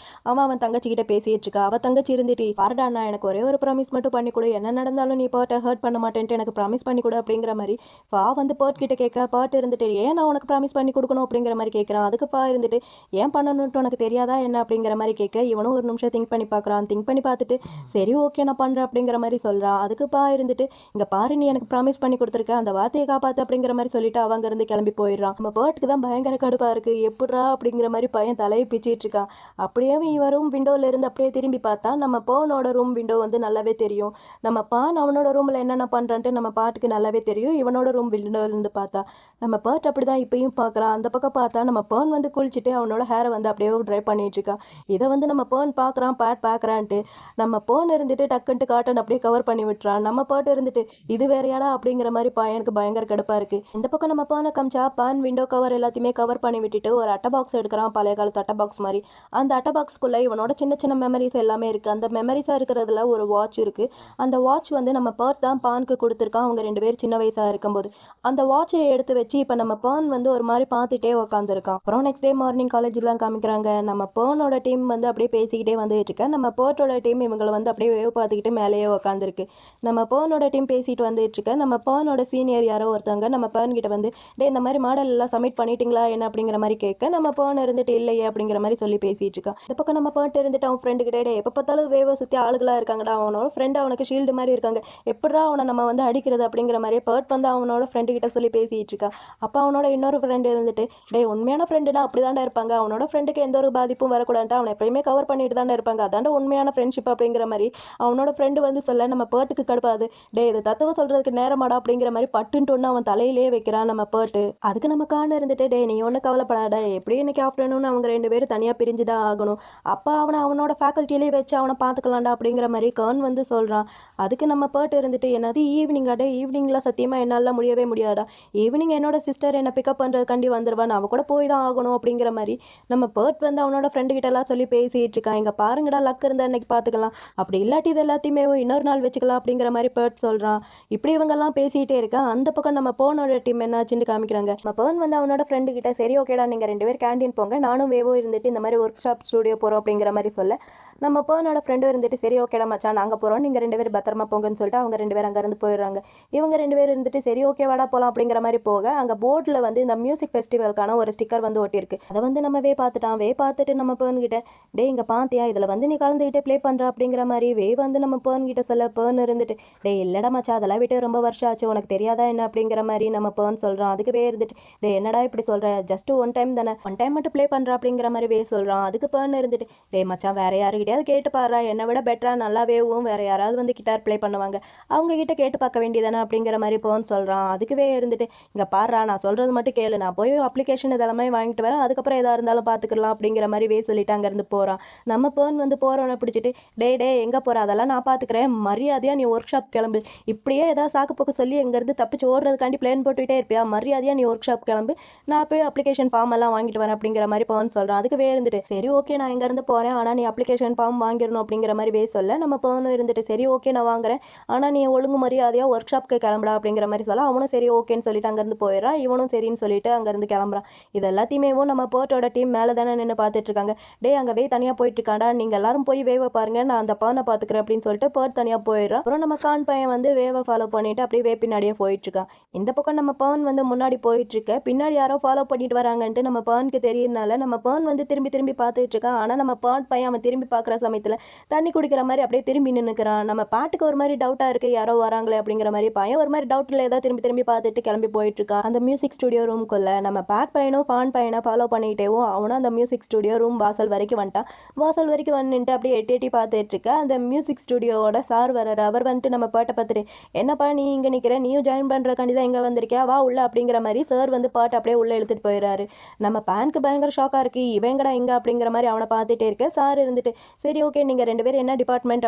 Speaker 1: அவன் தங்கச்சி கிட்ட பேசிட்டு இருக்கா. அவள் தங்கச்சி இருந்துட்டு பாருடா நான் எனக்கு ஒரே ஒரு ப்ராமிஸ் மட்டும் பண்ணி கொடு, என்ன நடந்தாலும் நீ பேர்ட்டை ஹர்ட் பண்ண மாட்டேன்ட்டு எனக்கு ப்ராமிஸ் பண்ணி கொடு அப்படிங்கிற மாதிரி ஃபா வந்து பேர்ட் கிட்ட கேட்க, பேர்ட் இருந்துட்டு ஏன் நான் உனக்கு ப்ராமிஸ் பண்ணி கொடுக்கணும் அப்படிங்கிற மாதிரி கேட்குறான். அதுக்கு ஃபா இருந்துட்டு ஏன் பண்ணணுன்ட்டு உனக்கு தெரியாதா என்ன அப்படிங்கிற மாதிரி கேட்க, இவனும் ஒரு நிமிஷம் திங்க் பண்ணி பார்க்குறான். திங்க் பண்ணி பார்த்துட்டு சரி ஓகே நான் பண்ணுறேன் அப்படிங்கிற மாதிரி சொல்கிறான். அதுக்கு ஃபா இருந்துட்டு இங்கே பாரு நீ எனக்கு ப்ராமிஸ் பண்ணி கொடுத்துருக்க, அந்த வார்த்தையை காப்பாற்று அப்படிங்கிற மாதிரி சொல்லிட்டு அவங்க இருந்து கிளம்பி போயிடுறான். நம்ம பேர்ட்டுக்கு தான் பயங்கர கடுப்பாக இருக்குது, எப்படா அப்படிங்கிற மாதிரி பையன் தலையை பிச்சிட்டு இருக்கான். அப்படியே இவரும் விண்டோவில் இருந்து அப்படியே திரும்பி பார்த்தா நம்ம பேர்னோட ரூம் விண்டோ வந்து நல்லாவே தெரியும். நம்ம பான் அவனோட ரூமில் என்னென்ன பண்ணுறான்ட்டு நம்ம பாட்டுக்கு நல்லாவே தெரியும். இவனோட ரூம் விண்டோவில் இருந்து பார்த்தா நம்ம பேர்ட் அப்படி தான் இப்பயும் பார்க்குறான். அந்த பக்கம் பார்த்தா நம்ம பேர்ன் வந்து குளிச்சுட்டு அவனோட ஹேரை வந்து அப்படியே ட்ரை பண்ணிட்டு இருக்கான். இதை வந்து நம்ம பேர்ன் பார்க்குறான், பேட் பார்க்குறான்ட்டு நம்ம பேர்ன் இருந்துட்டு டக்குன்ட்டு காட்டன் அப்படியே கவர் பண்ணி விட்டுறான். நம்ம பேர்ட் இருந்துட்டு இது வேறையாடா அப்படிங்கிற மாதிரி பையனுக்கு பயங்கர கடுப்பாக இருக்குது. இந்த பக்கம் நம்ம பேர்னை காமிச்சா பேன் விண்டோ கவர் எல்லாத்தையுமே கவர் பண்ணி விட்டுட்டு ஒரு அட்டை பாக்ஸ் எடுக்கிறான், பழைய காலத்து அட்டை பாக்ஸ் மாதிரி. அந்த அட்டை பாக்ஸ்க்குள்ளே இவனோட சின்ன சின்ன மெமரிஸ் எல்லாமே இருக்குது. அந்த மெமரிஸாக இருக்கிறதுல ஒரு வாட்ச் இருக்குது. அந்த வாட்ச் வந்து நம்ம பேர்ட் தான் பானுக்கு கொடுத்துருக்கான் அவங்க ரெண்டு பேர் சின்ன வயசாக இருக்கும்போது. அந்த வாட்சை எடுத்து வச்சு இப்போ நம்ம நம்ம பேர்ன் வந்து ஒரு மாதிரி பார்த்துட்டே உட்காந்துருக்கான். அப்புறம் நெக்ஸ்ட் டே மார்னிங் காலேஜ்லாம் காமிக்கிறாங்க. நம்ம பேர்னோட டீம் வந்து அப்படியே பேசிக்கிட்டே வந்துட்டு இருக்க, நம்ம பேர்ட்டோட டீம் இவங்களை வந்து அப்படியே வேவ் பார்த்துக்கிட்டு மேலேயே உட்காந்துருக்கு. நம்ம பேர்னோட டீம் பேசிட்டு வந்துட்டு இருக்க, நம்ம பேர்னோட சீனியர் யாரோ ஒருத்தவங்க நம்ம பேர்ன் கிட்ட வந்து டே இந்த மாதிரி மாடல் எல்லாம் சப்மிட் பண்ணிட்டீங்களா என்ன அப்படிங்கிற மாதிரி கேட்க, நம்ம பேர்ன் இருந்துட்டு இல்லையே அப்படிங்கிற மாதிரி சொல்லி பேசிட்டு இருக்கான். இந்த பக்கம் நம்ம பேர்ட் இருந்துட்டு அவன் ஃப்ரெண்டு கிட்டே எப்போ பார்த்தாலும் வேவை சுற்றி ஆளுகளா இருக்காங்கடா, அவனோட ஃப்ரெண்ட் அவனுக்கு ஷீல்டு மாதிரி இருக்காங்க, எப்படா அவனை நம்ம வந்து அடிக்கிறது அப்படிங்கிற மாதிரி பேர்ட் வந்து அவனோட ஃப்ரெண்டு கிட்ட சொல்லி பேசிட்டு இருக்கா. அப்போ அவனோட இன்னொரு ஃப்ரெண்டு இருந்துட்டு டே உண்மையான ஃப்ரெண்டுனா அப்படி தாண்டா இருப்பாங்க, அவனோட ஃப்ரெண்டுக்கு எந்த ஒரு பாதிப்பும் வரக்கூடாது, அவனை எப்பயுமே கவர் பண்ணிட்டு தாண்டா இருப்பாங்க, அதாண்ட உண்மையான ஃப்ரெண்ட்ஷிப் அப்படிங்கிற மாதிரி அவனோட ஃப்ரெண்டு வந்து சொல்ல, நம்ம பேர்ட்டுக்கு கடுப்பாது. டே இது தத்துவம் சொல்றதுக்கு நேரமாடா அப்படிங்கிற மாதிரி பட்டுன்ட்டு ஒன்று அவன் தலையிலேயே வைக்கிறான் நம்ம பேர்ட்டு. அதுக்கு நம்ம காண இருந்துட்டு டே நீ ஒன்றும் கவலைப்படாத, எப்படியும் இன்னைக்கு ஆஃப்டர்நூன் அவங்க 2 பேரும் தனியாக பிரிஞ்சு தான் ஆகணும், அப்போ அவனோட ஃபேக்கல்ட்டியிலே வச்சு அவனை பார்த்துக்கலாம்டா அப்படிங்கிற மாதிரி கர்ன் வந்து சொல்கிறான். அதுக்கு நம்ம பேர்ட் இருந்துட்டு என்னது ஈவினிங் டே ஈவினிங்கில் சத்தியமாக என்னால் முடியவே முடியாதா, ஈவினிங் என்னோட சிஸ்டர் என்னை பிக்கப் பண்ணுறதுக்காண்டி வந்துடுவான், அவ கூட போய் தான் ஆகணும் அப்படிங்கிற மாதிரி நம்ம பேர்ட் வந்து அவனோட ஃப்ரெண்டு கிட்டலாம் சொல்லி பேசிகிட்டு இருக்கான். இங்கே பாருங்கடா லக் இருந்தால் இன்னைக்கு பார்த்துக்கலாம், அப்படி இல்லாட்டி இது எல்லாத்தையுமே இன்னொரு நாள் வச்சுக்கலாம் அப்படிங்கிற மாதிரி பேர்ட் சொல்கிறான். இப்படி இவங்கெல்லாம் பேசிகிட்டே இருக்கா. அந்த பக்கம் நம்ம பேர்னோட டீம் என்னாச்சுன்னு காமிக்கிறாங்க. நம்ம பேர்ன் வந்து அவனோட ஃப்ரெண்டு கிட்ட சரி ஓகேடா நீங்கள் 2 பேர் கேண்டீன் போங்க, நானும் வேவோ இருந்துட்டு இந்த மாதிரி ஒர்க் ஷாப் ஸ்டூடியோ போகிறோம் அப்படிங்கிற மாதிரி சொல்ல, நம்ம பேர்னோட ஃப்ரெண்டும் இருந்துட்டு சரி ஓகேடா மச்சான் நாங்கள் போகிறோம், நீங்கள் 2 பேர் பத்திரமா போங்கன்னு சொல்லிட்டு அவங்க 2 பேர் அங்கேருந்து போயிடுறாங்க. இவங்க 2 பேர் இருந்துட்டு சரி ஓகே வாடா போகலாம் அப்படிங்கிற மாதிரி போக, அங்கே போர்டில் வந்து இந்த மியூசிக் ஃபெஸ்டிவலுக்கான ஒரு ஸ்டிக்கர் வந்து ஒட்டியிருக்கு. அதை வந்து நம்ம பார்த்துட்டு நம்ம பேர்ன் கிட்ட டே இங்கே பார்த்தியா இதில் வந்து நீ கலந்துக்கிட்டே ப்ளே பண்ணுற அப்படிங்கிற மாதிரி வந்து நம்ம பேர்ன் கிட்ட சொல்ல, பேர்ன் இருந்துட்டு டே இல்லடா மச்சா அதெல்லாம் விட்டு ரொம்ப வருஷம் ஆச்சு, உனக்கு தெரியாதா என்ன அப்படிங்கிற மாதிரி நம்ம பேர்ன் சொல்கிறான். அதுக்கு இருந்துட்டு டே என்னடா இப்படி சொல்கிற, ஜஸ்ட் ஒன் டைம் தானே, ஒன் டைம் மட்டும் ப்ளே பண்ணுற அப்படிங்கிற மாதிரி சொல்கிறான். அதுக்கு பேர்ன் இருந்துட்டு டே மச்சான் வேற யாருக்கிட்டையாவது கேட்டு பாடுறா, என்னை விட பெட்டரா நல்லாவேவும் வேற யாராவது வந்து கிட்டார் ப்ளே பண்ணுவாங்க, அவங்க கிட்ட கேட்டு பார்க்க வேண்டியதானே அப்படிங்கிற மாதிரி பேர்ன் சொல்கிறான். அதுக்குவே இருந்துட்டு இங்கே பாடுறா நான் சொல்கிறது மட்டும் கேளு, நான் போய் அப்ளிகேஷன் இதெல்லாமே வாங்கிட்டு வரேன், அதுக்கப்புறம் எதாக இருந்தாலும் பார்த்துக்கலாம் அப்படிங்கிற மாதிரி சொல்லிட்டு அங்கேருந்து போகிறான். நம்ம பேர்ன் வந்து போகிறவனை பிடிச்சிட்டு டே எங்கே போகிற, அதெல்லாம் நான் பார்த்துக்கிறேன், மரியாதையாக நீ ஒர்க் ஷாப் கிளம்பு, இப்படியே ஏதாவது சாக்கு போக்கு சொல்லி எங்கேருந்து தப்பிச்சு ஓடுறதுக்காண்டி பிளான் போட்டுக்கிட்டே இருப்பியா, மரியாதையாக நீ ஒர்க் ஷாப் கிளம்பு, நான் போய் அப்ளிகேஷன் ஃபார்ம் எல்லாம் வாங்கிட்டு வரேன் அப்படிங்கிற மாதிரி பேர்ன் சொல்கிறான். அதுக்கு இருந்துட்டு சரி ஓகே நான் இங்கேருந்து போகிறேன், ஆனால் நீ அப்ளிகேஷன் ஃபார்ம் வாங்கிடணும் அப்படிங்கிற மாதிரி சொல்ல, நம்ம பேர்னும் இருந்துட்டு சரி ஓகே நான் வாங்குறேன், ஆனால் நீ ஒழுங்கு மரியாதையாக ஒர்க் ஷாப்க்கு கிளம்புடா அப்படிங்கிற மாதிரி சொல்ல, அவனும் சரி ஓகேன்னு சொல்லிட்டு அங்கேருந்து போயிடறான். இவனும் சரின்னு சொல்லிட்டு அங்கேருந்து கிளம்புறான். இது எல்லாத்தையுமே நம்ம பேர்ட்டோட டீம் மேலே தானே நின்று பார்த்துட்டு இருக்காங்க. டே அங்கே தனியாக போயிட்டு இருக்காண்டா, நீங்கள் எல்லாரும் போய் வேவை பாருங்க, நான் அந்த பேர்னை பார்த்துக்கிறேன் அப்படின்னு சொல்லிட்டு பேர்ட் தனியாக போயிடுறான். அப்புறம் நம்ம கான் பையன் வந்து வேவை ஃபாலோ பண்ணிட்டு அப்படியே பின்னாடியே போயிட்டு இருக்கான். இந்த பக்கம் நம்ம பேர்ன் வந்து முன்னாடி போயிட்டு இருக்க, பின்னாடி யாரோ ஃபாலோ பண்ணிட்டு வராங்கன்ட்டு நம்ம பேர்னுக்கு தெரியறனால நம்ம பேர்ன் வந்து திரும்பி பார்த்துட்டு இருக்கான். ஆனால் நம்ம பேர்ட் பையன் அவன் திரும்பி பார்க்குற சமயத்தில் தண்ணி குடிக்கிற மாதிரி அப்படியே திரும்பி நின்றுக்கிறான். நம்ம பாட்டுக்கு ஒரு மாதிரி டவுட்டாக இருக்குது, யாரோ வராங்களே அப்படிங்கிற மாதிரி பையன் ஒரு மாதிரி டவுட்டில் ஏதாவது திரும்பி பார்த்துட்டு கிளம்பி போயிட்டு இருக்கான். அந்த மியூசிக் ஸ்டுடியோ ரூம்குள்ள நம்ம பேட் பையனும் ஃபான் பையனை ஃபாலோ பண்ணிக்கிட்டேவும் அவனும் அந்த மியூசிக் ஸ்டுடியோ ரூம் வாசல் வரைக்கும் வந்துட்டான். வாசல் வரைக்கும் வந்துட்டு அப்படியே எட்டி பார்த்துட்டு இருக்க, அந்த மியூசிக் ஸ்டுடியோவோட சார் வர்றாரு. அவர் வந்துட்டு நம்ம பாட்டை பார்த்துட்டு என்னப்பா நீ இங்கே நிற்கிற, நீயும் ஜாயின் பண்ணுறக்காண்டி தான் இங்கே வந்திருக்கியா, வா உள்ள அப்படிங்கிற மாதிரி சார் வந்து பாட்டு அப்படியே உள்ளே இழுத்துட்டு போயிடுறாரு. நம்ம பேனுக்கு பயங்கர ஷாக்காக இருக்கு, இவங்கடா இங்கே அப்படிங்கிற மாதிரி அவனை பார்த்துட்டே இருக்க. சார் இருந்துட்டு சரி ஓகே நீங்கள் 2 பேர் என்ன டிபார்ட்மெண்ட்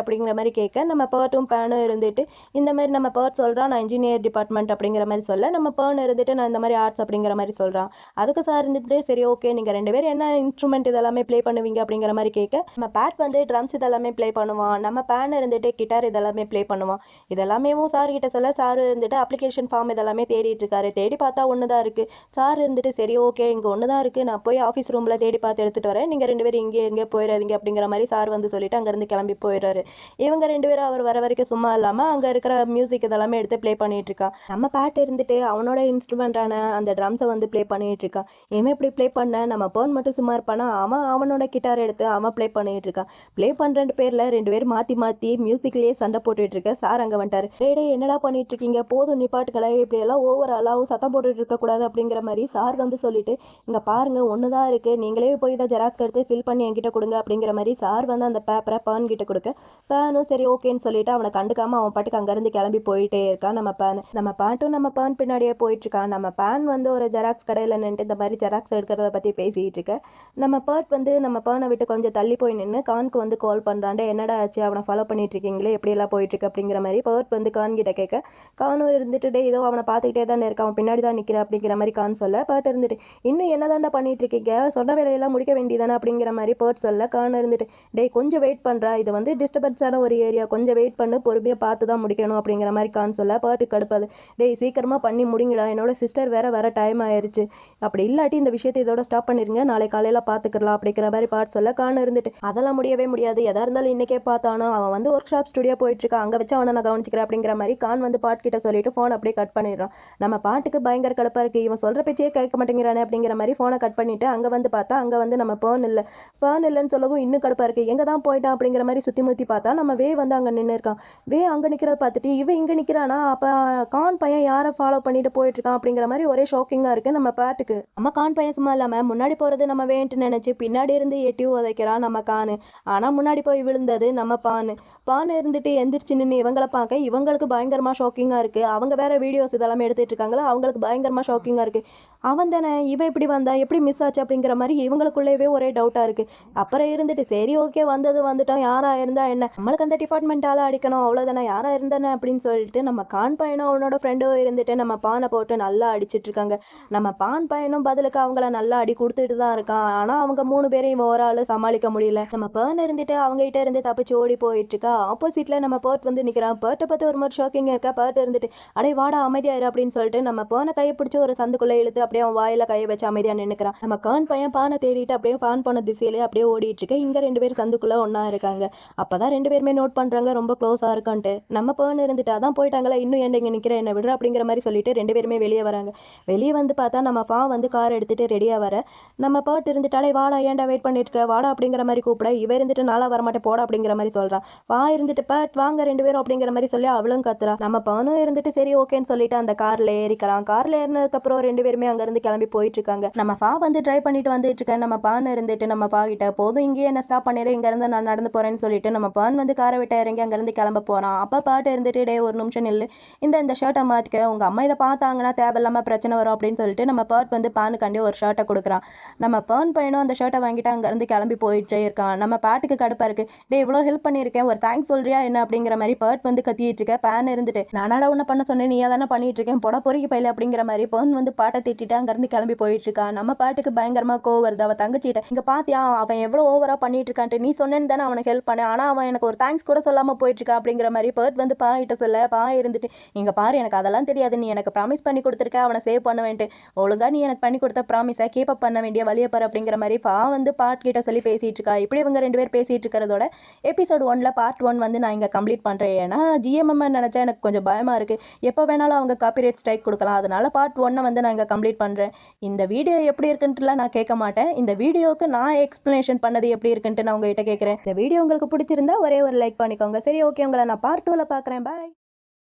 Speaker 1: அப்படிங்கிற மாதிரி கேட்க, நம்ம பேர்ட்டும் பேனும் இருந்துட்டு இந்த மாதிரி நம்ம பேர்ட் சொல்கிறான் நான் இன்ஜினியர் டிபார்ட்மெண்ட் அப்படிங்கிற மாதிரி சொல்ல, நம்ம பேர்ன் இருந்துட்டு நான் இந்த மாதிரி ஆர்ட்ஸ் அப்படிங்கிற மாதிரி சொல்கிறான். அதுக்கு சார் இருந்துட்டு சரி ஓகே நீங்கள் 2 பேர் என்ன இன்ஸ்ட்ருமெண்ட் இதெல்லாமே ப்ளே பண்ணுவீங்க அப்படிங்கிற மாதிரி கேட்க, நம்ம பேட் வந்து ட்ரம்ஸ் இதெல்லாமே ப்ளே பண்ணுவான், நம்ம பேன் இருந்துட்டு கிட்டார் இதெல்லாமே ப்ளே பண்ணுவான். இதெல்லாமே சார் கிட்ட சொல்ல, சார் இருந்துட்டு அப்ளிகேஷன் ஃபார்ம் இதெல்லாமே தேடிட்டு இருக்காரு. தேடி பார்த்தா ஒன்று தான் இருக்குது. சார் இருந்துட்டு சரி ஓகே இங்கே ஒன்று தான் இருக்குது, நான் போய் ஆஃபீஸ் ரூமில் தேடி பார்த்து எடுத்துகிட்டு வரேன், நீங்கள் 2 பேரும் இங்கே போயிடாதீங்க அப்படிங்கிற மாதிரி சார் வந்து சொல்லிட்டு அங்கேருந்து கிளம்பி போயிடுறாரு. இவங்க 2 பேரும் அவர் வர வரைக்கும் சும்மா இல்லாமல் அங்கே இருக்கிற மியூசிக் இதெல்லாமே எடுத்து ப்ளே பண்ணிட்டு இருக்கான். நம்ம பேட் இருந்துட்டு அவனோட இன்ஸ்ட்ருமெண்ட்டான அந்த ட்ரம்ஸை வந்து ப்ளே பண்ணிட்டு இருக்கான். இவன் இப்படி ப்ளே பண்ண நம்ம பேர்ன் மட்டும் சும்மா இருப்பானா, அவனோட கிட்டார் எடுத்து அவன் ப்ளே பண்ணிட்டு இருக்கான். ப்ளே பண்ணுற பேரில் 2 பேர் மாற்றி மியூசிக்லேயே சண்டை போட்டுட்டு இருக்க. சார் அங்கே வந்துட்டார். டே என்னடா பண்ணிட்டு இருக்கீங்க, போதும் நிப்பாட்டுக்களை, இப்படியெல்லாம் ஓவராலாகவும் சத்தம் போட்டுட்டு இருக்கக்கூடாது அப்படிங்கிற மாதிரி சார் வந்து சொல்லிட்டு இங்கே பாருங்க ஒன்று தான் இருக்குது, நீங்களே போய் இதை ஜெராக்ஸ் எடுத்து ஃபில் பண்ணி என்கிட்ட கொடுங்க அப்படிங்கிற மாதிரி சார் வந்து அந்த பேப்பரை பேன் கிட்ட கொடுக்க, பேனும் சரி ஓகேன்னு சொல்லிட்டு அவனை கண்டுக்காமல் அவன் பாட்டுக்கு அங்கேருந்து கிளம்பி போயிட்டே இருக்கான். நம்ம பேட்டும் நம்ம பேன் பின்னாடியே போயிட்டு இருக்கான். நம்ம பேன் வந்து ஒரு ஜெராக்ஸ் கடையில் நின்று இந்த மாதிரி ஜெராக்ஸ் எடுக்கிறத பற்றி பேசிகிட்டு இருக்க, நம்ம பேர்ட் வந்து நம்ம பேனை விட்டு கொஞ்சம் தள்ளி போய் நின்று கானுக்கு வந்து கால் பண்ணுறான்டே, என்னடா ஆச்சு அவனை ஃபாலோ பண்ணிட்டு இருக்கீங்களே எப்படியெல்லாம் போயிட்டுருக்கு அப்படிங்கிற மாதிரி பேர்ட் வந்து கான் கிட்ட கேட்க, கானும் இருந்துட்டு டே ஏதோ அவனை பார்த்துக்கிட்டே தானே இருக்கான், அவன் பின்னாடி தான் நிற்கிற அப்படிங்கிற மாதிரி கான் சொல்ல, பேர்ட் இருந்துட்டு இன்னும் என்ன தாண்டா பண்ணிட்டு இருக்கீங்க, சொன்ன வேலையெல்லாம் முடிக்க வேண்டியதானே அப்படிங்கிற மாதிரி பேர்ட் சொல்ல, கான் இருந்துட்டு டே கொஞ்சம் வெயிட் பண்ணுறா, இது வந்து டிஸ்டர்பன்ஸான ஒரு ஏரியா, கொஞ்சம் வெயிட் பண்ணு, பொறுமையாக பார்த்து தான் முடிக்கணும் அப்படிங்கிற மாதிரி கான் சொல்ல, பேர்ட்டுக்கு கடுப்பாது. டே சீக்கிரமாக பண்ணி முடிங்கடா, என்னோட சிஸ்டர் வேற வர டைம் ஆயிருச்சு. அப்படி இல்லாட்டி இந்த விஷயத்தை இதோட ஸ்டாப் பண்ணிருங்க. நாளை காலையில பார்த்துக்கலாம் அப்படிங்கிற மாதிரி பாட் சொல்ல கான் இருந்துட்டு அதெல்லாம் முடியவே முடியாது. எதா இருந்தாலும் இன்னைக்கே பார்த்தானோ அவன் வந்து ஒர்க் ஷாப் ஸ்டுடியோ போயிட்டு இருக்கா. அங்கே வச்சு அவனை நான் கவனிச்சிக்கிறேன் அப்படிங்கிற மாதிரி கான் வந்து பாட் கிட்ட சொல்லிட்டு ஃபோன் அப்படியே கட் பண்ணிடுறான். நம்ம பாட்டுக்கு பயங்கர கடுப்பா இருக்கு. இவன் சொல்ற பேச்சே கேட்க மாட்டேங்கிறானே அப்படிங்கிற மாதிரி ஃபோனை கட் பண்ணிட்டு அங்கே வந்து பார்த்தா அங்கே வந்து நம்ம பேர்ன் இல்லைன்னு சொல்லவும் இன்னும் கடுப்பா இருக்கு. எங்கே தான் போயிட்டான் அப்படிங்கிற மாதிரி சுற்றி முற்றி பார்த்தா நம்ம வே வந்து அங்கே நின்று இருக்கான். வே அங்கே நிற்கிறத பார்த்துட்டு இவன் இங்கே நிற்கிறானா, அப்போ கான் பையன் யாரை ஃபாலோ பண்ணிட்டு போயிட்டு இருக்கான் அப்படிங்கிற மாதிரி ஒரே ஷாக்கிங்காக இருக்கு நம்ம பாட்டுக்கு. நம்ம கான் பையன் சும்மா இல்லாமல் முன்னாடி போகிறது நம்ம வேன்ட்டு நினச்சி பின்னாடி இருந்து எட்டி உதைக்கிறான் நம்ம கானு. ஆனால் முன்னாடி போய் விழுந்தது நம்ம பானு இருந்துட்டு எந்திரிச்சு நின்று இவங்களை பார்க்க இவங்களுக்கு பயங்கரமாக ஷாக்கிங்காக இருக்குது. அவங்க வேற வீடியோஸ் இதெல்லாம் எடுத்துகிட்டு இருக்காங்களா, அவங்களுக்கு பயங்கரமாக ஷாக்கிங்காக இருக்குது. அவன் தானே இவன் இப்படி வந்தா எப்படி மிஸ் ஆச்சு அப்படிங்கிற மாதிரி இவங்களுக்குள்ளேயே ஒரே டவுட்டாக இருக்குது. அப்புறம் இருந்துட்டு சரி ஓகே வந்துட்டோம், யாராக இருந்தா என்ன, நம்மளுக்கு அந்த டிபார்ட்மெண்ட்டால் அடிக்கணும் அவ்வளோதானே, யாராக இருந்தானே அப்படின்னு சொல்லிட்டு நம்ம கான் பையனும் அவனோட ஃப்ரெண்டும் இருந்துட்டு நம்ம பானை போட்டு நல்லா அடிச்சிட்டு இருக்காங்க. நம்ம பான் பையனும் பதிலுக்கு அவங்கள நல்லா அடி கொடுத்துட்டு தான் இருக்கான். ஆனால் அவங்க 3 பேரையும் ஒரு ஆள் சமாளிக்க முடியல. நம்ம பேர்ன் இருந்துட்டு அவங்க கிட்ட இருந்து தப்பிச்சு ஓடி போயிட்டு இருக்கா. ஆப்போசிட்ல நம்ம பேர்ட் வந்து நிற்கிறான். பேர்ட்டை பார்த்து ஒரு மாதிரி ஷாக்கிங்காக இருக்கா. பேர்ட் இருந்துட்டு அடே வாடா அமைதியாயிரு அப்படின்னு சொல்லிட்டு நம்ம பேர்னை கையை பிடிச்சி ஒரு சந்துக்குள்ளே இழுத்து அப்படியே அவன் வாயில கையை வச்சு அமைதியாக நின்னுக்கிறான். நம்ம கான் பையன் பானை தேடிட்டு அப்படியே பான் போன திசையிலே அப்படியே ஓடிட்டு இருக்கு. இங்க 2 பேர் சந்துக்குள்ள ஒன்னா இருக்காங்க. அப்பதான் 2 பேருமே நோட் பண்றாங்க ரொம்ப க்ளோஸா இருக்கான்ட்டு. நம்ம பேர்ன் இருந்துட்டு அதான் போயிட்டாங்களா, இன்னும் ஏன் இங்க நிக்கிற, என்ன விடுற அப்படிங்கிற மாதிரி சொல்லிட்டு 2 பேருமே வெளியே வராங்க. வெளியே வந்து பார்த்தா நம்ம பா வந்து கார் எடுத்துட்டு ரெடியா வர நம்ம பேர்ட் இருந்துட்டாலே வாடா ஏன்டா வெயிட் பண்ணிட்டு இருக்க வாடா அப்படிங்கிற மாதிரி கூப்பிட இவ இருந்துட்டு நாளா வரமாட்டேன் போட அப்படிங்கிற மாதிரி சொல்றான். பா இருந்துட்டு பேர்ட் வாங்க 2 பேரும் அப்படிங்கிற மாதிரி சொல்லி அவளும் கத்துறா. நம்ம பானும் இருந்துட்டு சரி ஓகேன்னு சொல்லிட்டு அந்த கார்ல ஏறிக்கிறான். கார்ல ஏறினதுக்கு அப்புறம் 2 பேருமே அங்க இருந்து கிளம்பி போயிட்டு இருக்காங்க. நம்ம பா வந்து டிரைவ் பண்ணிட்டு வந்துட்டு இருக்கேன். நம்ம பான் இருந்துட்டு நம்ம பா கிட்ட போதும் இங்கேயே என்ன ஸ்டாப் பண்ணிடு, இங்க இருந்து நான் நடந்து போறேன்னு சொல்லிட்டு நம்ம பான் வந்து காரை விட்டு இறங்கி அங்க இருந்து கிளம்ப போறான். அப்ப பாட்டு இருந்துட்டு டே ஒரு நிமிஷம் நில்லு, இந்த ஷர்ட்டை மாத்திக்க, உங்க அம்மா இதை பார்த்தாங்கன்னா தேவையில்லாம பிரச்சனை வரும் அப்படின்னு சொல்லிட்டு நம்ம பாட் வந்து பானுக்காண்டி ஒரு ஷர்ட்டை கொடுக்குறான். நம்ம பான் பையனும் அந்த ஷர்ட்டை வாங்கிட்டு அங்க இருந்து கிளம்பி போயிட்டே இருக்கான். நம்ம பாட்டுக்கு கடுப்பா இருக்கு. டே இவ்வளோ ஹெல்ப் பண்ணியிருக்கேன், ஒரு தேங்க்ஸ் சொல்றியா என்ன அப்படிங்கிற மாதிரி பாட் வந்து கத்திட்டு இருக்க. பேன் இருந்துட்டு நானாடா ஒன்று பண்ண சொன்னேன், நீயா தானே பண்ணிட்டு இருக்கேன் போட பொறுக்கி பையில அப்படிங்கிற மாதிரி பான் வந்து பாட்டை திட்டிட்டு அங்க இருந்து கிளம்பி போயிட்டு இருக்கான். நம்ம பாட்டுக்கு பயங்கரமா கோவம் வருது. அவ தங்கச்சிட்ட இங்க பாத்தியா அவன் எவ்வளவு ஓவரா பண்ணிட்டு இருக்கான்ட்டு, நீ சொன்னேன்னு தானே அவனுக்கு ஹெல்ப் பண்ணேன், ஆனா அவன் எனக்கு ஒரு தேங்க்ஸ் கூட சொல்லாம போயிட்டு இருக்கா அப்படிங்கிற மாதிரி பேர்ட் வந்து பா கிட்ட சொல்ல. பா இருந்துட்டு இங்க பாரு எனக்கு அதெல்லாம் தெரியாது, நீ எனக்கு ப்ராமிஸ் பண்ணி கொடுத்துருக்க அவனை சேவ் பண்ண வேண்டிய, ஒழுங்கா நீ எனக்கு பண்ணி கொடுத்த ப்ராமிஸை கீப் அப் பண்ண வேண்டிய வழியை பாரு அப்படிங்கிற மாதிரி பா வந்து பாட் கிட்ட சொல்லி பேசிட்டு இருக்கா. இப்படி இவங்க 2 பேர் பேசிட்டு இருக்கிறதோட எபிசோட் 1ல பார்ட் 1 வந்து நான் இங்க கம்ப்ளீட் பண்றேன். ஏன்னா ஜிஎம்எம் நினைச்சா எனக்கு கொஞ்சம் பயமா இருக்கு, எப்போ வேணாலும் அவங்க காப்பிரைட் ஸ்ட்ரைக் கொடுக்கலாம். அதனால பார்ட் 1 வந்து நான் இங்க கம்ப்ளீட் பண்றேன். இந்த வீடியோ எப்படி இருக்குன்ட்டுலாம் நான் கேட்க மாட்டேன், இந்த வீடியோக்கு நான் எக்ஸ்பிளனேஷன் பண்ணது எப்படி இருக்குன்ட்டு நான் உங்ககிட்ட கேட்குறேன். இந்த வீடியோ உங்களுக்கு பிடிச்சிருந்தா ஒரே ஒரு லைக் பண்ணிக்கோங்க. சரி ஓகே, உங்களை நான் பார்ட் 2ல பார்க்குறேன். பாய்.